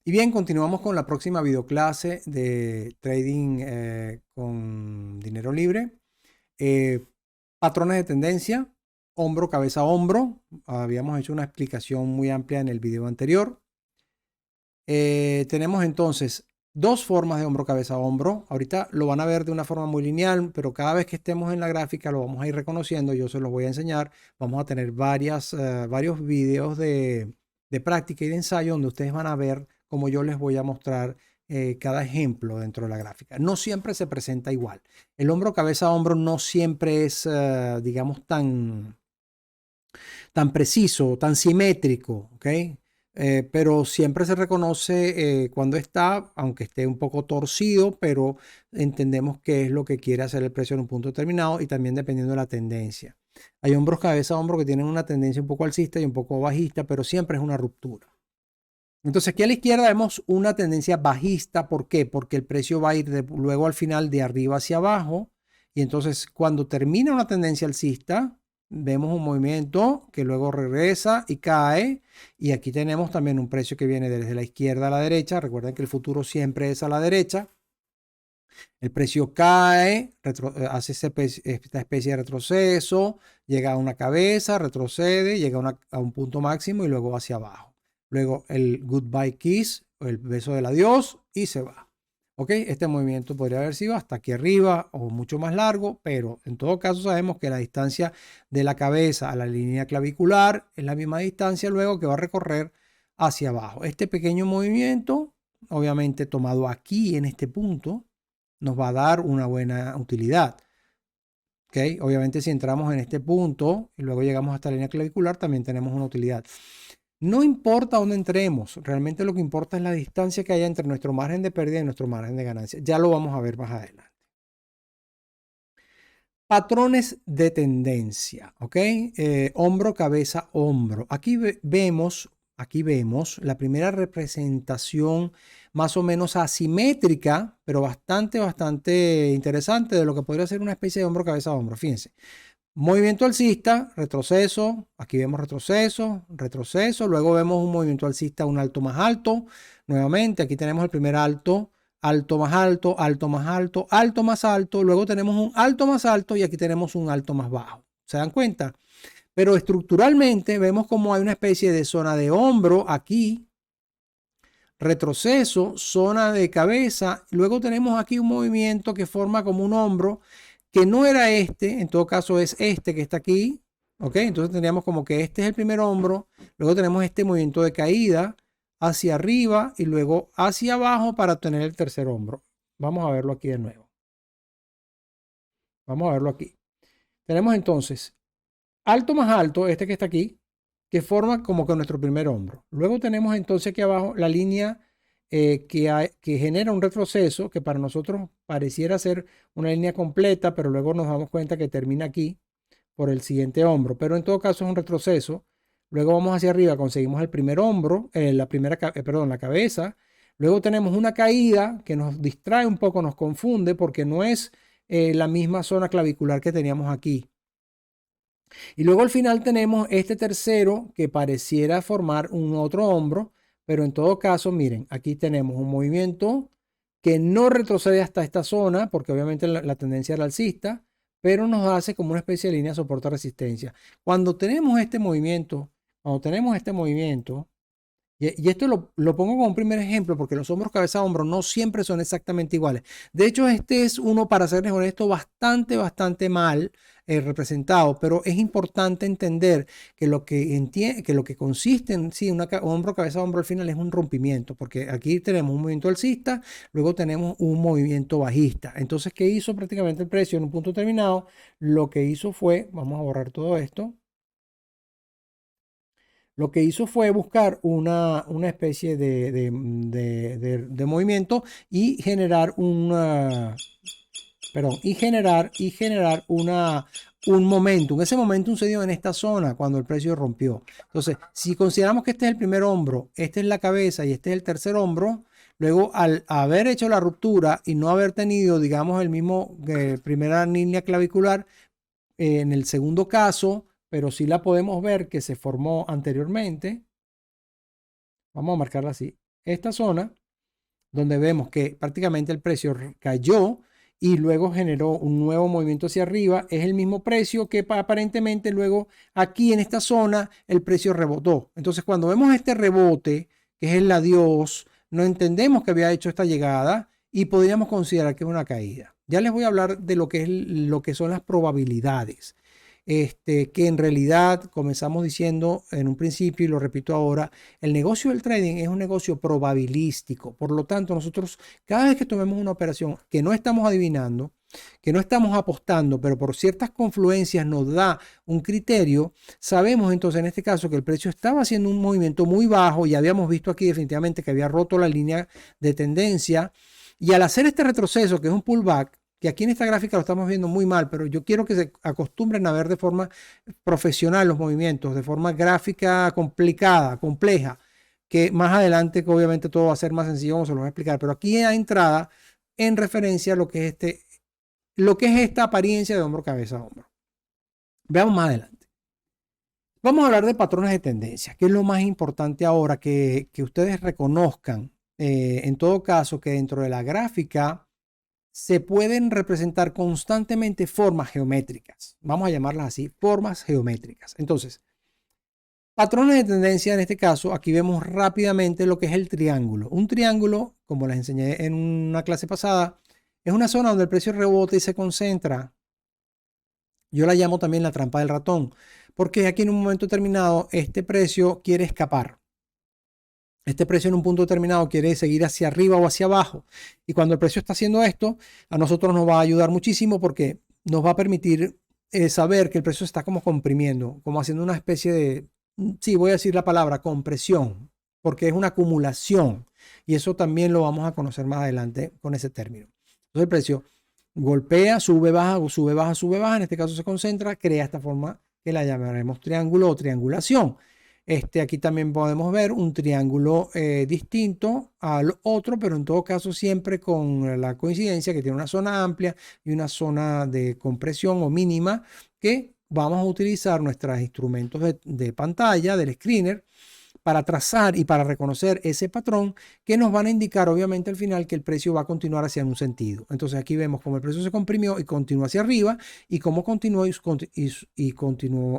Y bien, continuamos con la próxima videoclase de trading con dinero libre. Eh, Patrones de tendencia, hombro, cabeza, hombro. Habíamos hecho una explicación muy amplia en el video anterior. Tenemos entonces dos formas de hombro, cabeza, hombro. Ahorita lo van a ver de una forma muy lineal, pero cada vez que estemos en la gráfica lo vamos a ir reconociendo. Yo se los voy a enseñar. Vamos a tener varios videos de práctica y de ensayo donde ustedes van a ver cómo yo les voy a mostrar cada ejemplo dentro de la gráfica. No siempre se presenta igual. El hombro, cabeza, hombro no siempre es, digamos, tan preciso, tan simétrico, ¿ok? Pero siempre se reconoce cuando está, aunque esté un poco torcido, pero entendemos qué es lo que quiere hacer el precio en un punto determinado y también dependiendo de la tendencia. Hay hombros, cabeza, hombro que tienen una tendencia un poco alcista y un poco bajista, pero siempre es una ruptura. Entonces aquí a la izquierda vemos una tendencia bajista. ¿Por qué? Porque el precio va a ir luego al final de arriba hacia abajo. Y entonces cuando termina una tendencia alcista, vemos un movimiento que luego regresa y cae. Y aquí tenemos también un precio que viene desde la izquierda a la derecha. Recuerden que el futuro siempre es a la derecha. El precio cae, hace esta especie de retroceso, llega a una cabeza, retrocede, llega a un punto máximo y luego hacia abajo. Luego el goodbye kiss, el beso del adiós y se va. ¿Ok? Este movimiento podría haber sido hasta aquí arriba o mucho más largo, pero en todo caso sabemos que la distancia de la cabeza a la línea clavicular es la misma distancia luego que va a recorrer hacia abajo. Este pequeño movimiento, obviamente tomado aquí en este punto, nos va a dar una buena utilidad. ¿Okay? Obviamente si entramos en este punto y luego llegamos hasta la línea clavicular, también tenemos una utilidad. No importa dónde entremos, realmente lo que importa es la distancia que haya entre nuestro margen de pérdida y nuestro margen de ganancia. Ya lo vamos a ver más adelante. Patrones de tendencia, ¿ok? Hombro, cabeza, hombro. Aquí vemos la primera representación más o menos asimétrica, pero bastante interesante de lo que podría ser una especie de hombro, cabeza, hombro. Fíjense. Movimiento alcista, retroceso. Aquí vemos retroceso, retroceso. Luego vemos un movimiento alcista, un alto más alto. Nuevamente, aquí tenemos el primer alto, alto más alto, alto más alto, alto más alto. Luego tenemos un alto más alto y aquí tenemos un alto más bajo. ¿Se dan cuenta? Pero estructuralmente vemos como hay una especie de zona de hombro aquí, retroceso, zona de cabeza. Luego tenemos aquí un movimiento que forma como un hombro, que no era este, en todo caso es este que está aquí. ¿Ok? Entonces tendríamos como que este es el primer hombro. Luego tenemos este movimiento de caída hacia arriba y luego hacia abajo para obtener el tercer hombro. Vamos a verlo aquí de nuevo. Vamos a verlo aquí. Tenemos entonces alto más alto, este que está aquí, que forma como que nuestro primer hombro. Luego tenemos entonces aquí abajo la línea que genera un retroceso, que para nosotros pareciera ser una línea completa, pero luego nos damos cuenta que termina aquí por el siguiente hombro. Pero en todo caso es un retroceso. Luego vamos hacia arriba, conseguimos el primer hombro, la cabeza. Luego tenemos una caída que nos distrae un poco, nos confunde porque no es la misma zona clavicular que teníamos aquí. Y luego al final tenemos este tercero que pareciera formar un otro hombro, pero en todo caso, miren, aquí tenemos un movimiento que no retrocede hasta esta zona, porque obviamente la tendencia era alcista, pero nos hace como una especie de línea de soporte-resistencia. Cuando tenemos este movimiento, y esto lo pongo como un primer ejemplo porque los hombros, cabeza, hombro no siempre son exactamente iguales. De hecho, este es uno, para serles honesto, bastante mal representado, pero es importante entender que lo que consiste en sí, hombro, cabeza, hombro al final es un rompimiento, porque aquí tenemos un movimiento alcista, luego tenemos un movimiento bajista. Entonces, ¿qué hizo prácticamente el precio en un punto determinado? Lo que hizo fue, vamos a borrar todo esto. Lo que hizo fue buscar una especie de movimiento y generar un momentum. Ese momentum se dio en esta zona cuando el precio rompió. Entonces, si consideramos que este es el primer hombro, este es la cabeza y este es el tercer hombro, luego al haber hecho la ruptura y no haber tenido, digamos, el mismo primera línea clavicular, en el segundo caso, pero sí la podemos ver que se formó anteriormente. Vamos a marcarla así. esta zona donde vemos que prácticamente el precio cayó y luego generó un nuevo movimiento hacia arriba, es el mismo precio que aparentemente luego aquí en esta zona el precio rebotó. Entonces cuando vemos este rebote, que es el adiós, no entendemos que había hecho esta llegada y podríamos considerar que es una caída. Ya les voy a hablar de lo que son las probabilidades. Que en realidad comenzamos diciendo en un principio y lo repito ahora, el negocio del trading es un negocio probabilístico. Por lo tanto, nosotros cada vez que tomemos una operación que no estamos adivinando, que no estamos apostando, pero por ciertas confluencias nos da un criterio, sabemos entonces en este caso que el precio estaba haciendo un movimiento muy bajo y habíamos visto aquí definitivamente que había roto la línea de tendencia y al hacer este retroceso, que es un pullback, que aquí en esta gráfica lo estamos viendo muy mal, pero yo quiero que se acostumbren a ver de forma profesional los movimientos, de forma gráfica complicada, compleja, que más adelante que obviamente todo va a ser más sencillo, como se lo voy a explicar, pero aquí a entrada en referencia a lo que es esta apariencia de hombro, cabeza, hombro. Veamos más adelante. Vamos a hablar de patrones de tendencia, que es lo más importante ahora que ustedes reconozcan, en todo caso, que dentro de la gráfica se pueden representar constantemente formas geométricas. Vamos a llamarlas así, formas geométricas. Entonces, patrones de tendencia, en este caso, aquí vemos rápidamente lo que es el triángulo. Un triángulo, como les enseñé en una clase pasada, es una zona donde el precio rebota y se concentra. Yo la llamo también la trampa del ratón, porque aquí en un momento determinado este precio quiere escapar. Este precio en un punto determinado quiere seguir hacia arriba o hacia abajo. Y cuando el precio está haciendo esto, a nosotros nos va a ayudar muchísimo porque nos va a permitir saber que el precio está como comprimiendo, como haciendo una especie de, sí, voy a decir la palabra, compresión, porque es una acumulación. Y eso también lo vamos a conocer más adelante con ese término. Entonces el precio golpea, sube, baja, sube, baja, sube, baja. En este caso se concentra, crea esta forma que la llamaremos triángulo o triangulación. Aquí también podemos ver un triángulo distinto al otro, pero en todo caso siempre con la coincidencia que tiene una zona amplia y una zona de compresión o mínima que vamos a utilizar nuestros instrumentos de pantalla, del screener, para trazar y para reconocer ese patrón que nos van a indicar obviamente al final que el precio va a continuar hacia un sentido. Entonces aquí vemos cómo el precio se comprimió y continuó hacia arriba y cómo continuó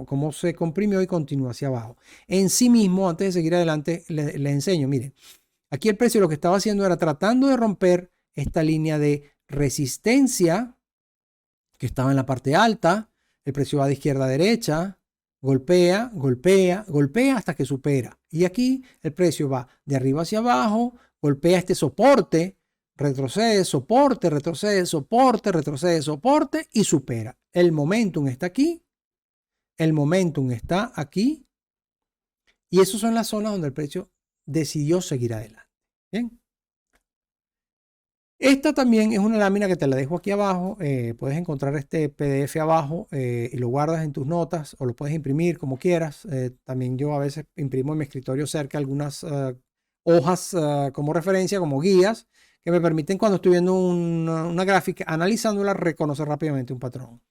cómo se comprimió y continuó hacia abajo. En sí mismo, antes de seguir adelante, les enseño, miren, aquí el precio lo que estaba haciendo era tratando de romper esta línea de resistencia que estaba en la parte alta, el precio va de izquierda a derecha, golpea, golpea, golpea hasta que supera. Y aquí el precio va de arriba hacia abajo, golpea este soporte, retrocede, soporte, retrocede, soporte, retrocede, soporte y supera. El momentum está aquí, el momentum está aquí y esas son las zonas donde el precio decidió seguir adelante. Bien. Esta también es una lámina que te la dejo aquí abajo. Puedes encontrar este PDF abajo y lo guardas en tus notas o lo puedes imprimir como quieras. También yo a veces imprimo en mi escritorio cerca algunas hojas como referencia, como guías, que me permiten cuando estoy viendo una gráfica, analizándola, reconocer rápidamente un patrón.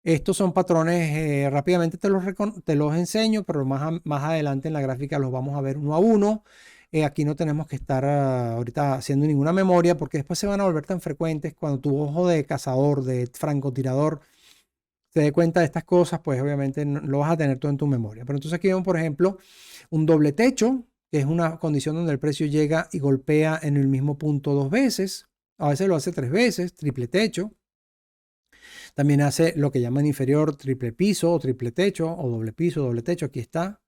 Estos son patrones, rápidamente te los enseño, pero más adelante en la gráfica los vamos a ver uno a uno. Aquí no tenemos que estar ahorita haciendo ninguna memoria porque después se van a volver tan frecuentes cuando tu ojo de cazador, de francotirador, se dé cuenta de estas cosas, pues obviamente no, lo vas a tener todo en tu memoria. Pero entonces aquí vemos, por ejemplo, un doble techo, que es una condición donde el precio llega y golpea en el mismo punto dos veces. A veces lo hace tres veces, triple techo. También hace lo que llaman inferior triple piso o triple techo o doble piso, doble techo. Aquí está.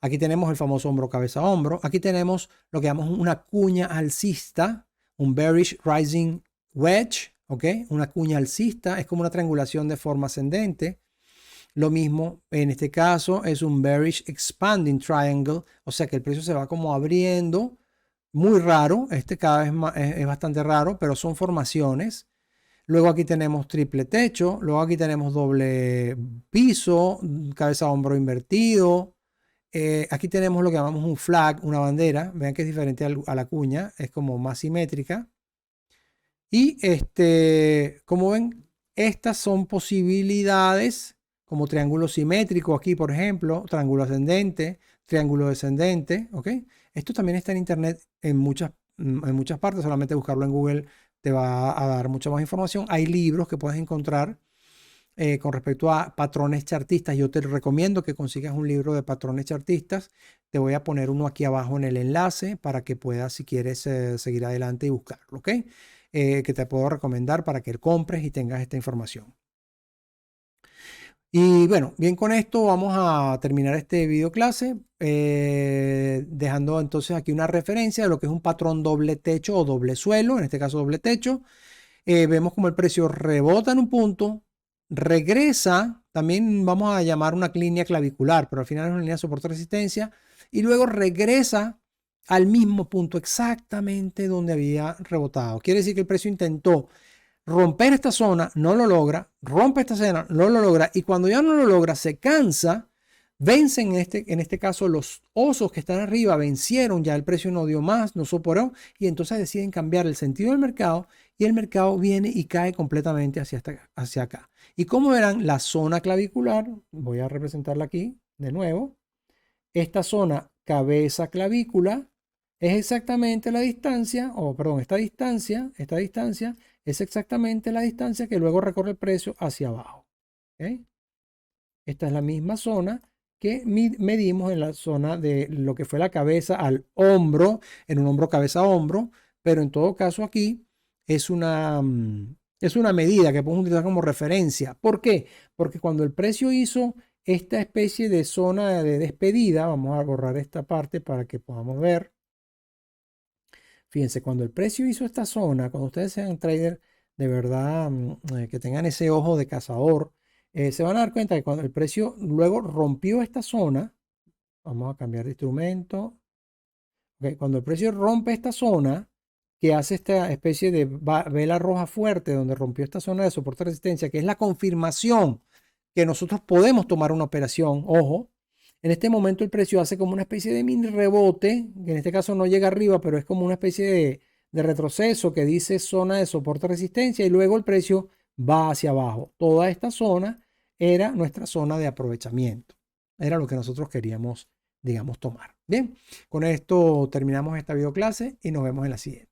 Aquí tenemos el famoso hombro, cabeza, hombro. Aquí tenemos lo que llamamos una cuña alcista, un bearish rising wedge, ¿ok? Una cuña alcista es como una triangulación de forma ascendente. Lo mismo en este caso es un bearish expanding triangle, o sea que el precio se va como abriendo. Muy raro, cada vez más, es bastante raro, pero son formaciones. Luego aquí tenemos triple techo, luego aquí tenemos doble piso, cabeza hombro invertido. Aquí tenemos lo que llamamos un flag, una bandera. Vean que es diferente a la cuña, es como más simétrica. Y como ven, estas son posibilidades como triángulo simétrico aquí, por ejemplo, triángulo ascendente, triángulo descendente, ¿ok? Esto también está en internet en muchas partes, solamente buscarlo en Google te va a dar mucha más información. Hay libros que puedes encontrar con respecto a patrones chartistas. Yo te recomiendo que consigas un libro de patrones chartistas. Te voy a poner uno aquí abajo en el enlace para que puedas, si quieres, seguir adelante y buscarlo, ¿ok? Que te puedo recomendar para que compres y tengas esta información. Y bueno, bien, con esto vamos a terminar este video clase, dejando entonces aquí una referencia de lo que es un patrón doble techo o doble suelo, en este caso doble techo. Vemos como el precio rebota en un punto, regresa, también vamos a llamar una línea clavicular, pero al final es una línea de soporte-resistencia, y luego regresa al mismo punto exactamente donde había rebotado. Quiere decir que el precio intentó romper esta zona, no lo logra, rompe esta zona, no lo logra, y cuando ya no lo logra, se cansa, vencen en este caso los osos que están arriba, vencieron, ya el precio no dio más, no soportó, y entonces deciden cambiar el sentido del mercado, y el mercado viene y cae completamente hacia acá. Y como verán, la zona clavicular, voy a representarla aquí de nuevo, esta zona cabeza clavícula es exactamente la distancia, o perdón, esta distancia es exactamente la distancia que luego recorre el precio hacia abajo. ¿Okay? Esta es la misma zona que medimos en la zona de lo que fue la cabeza al hombro, en un hombro cabeza a hombro, pero en todo caso aquí es es una medida que podemos utilizar como referencia. ¿Por qué? Porque cuando el precio hizo esta especie de zona de despedida, vamos a borrar esta parte para que podamos ver. Fíjense, cuando el precio hizo esta zona, cuando ustedes sean trader de verdad, que tengan ese ojo de cazador, se van a dar cuenta que cuando el precio luego rompió esta zona, vamos a cambiar de instrumento. Okay, cuando el precio rompe esta zona, que hace esta especie de vela roja fuerte, donde rompió esta zona de soporte resistencia, que es la confirmación que nosotros podemos tomar una operación, ojo, en este momento el precio hace como una especie de mini rebote, que en este caso no llega arriba, pero es como una especie de retroceso que dice zona de soporte resistencia y luego el precio va hacia abajo. Toda esta zona era nuestra zona de aprovechamiento. Era lo que nosotros queríamos, digamos, tomar. Bien, con esto terminamos esta video clase y nos vemos en la siguiente.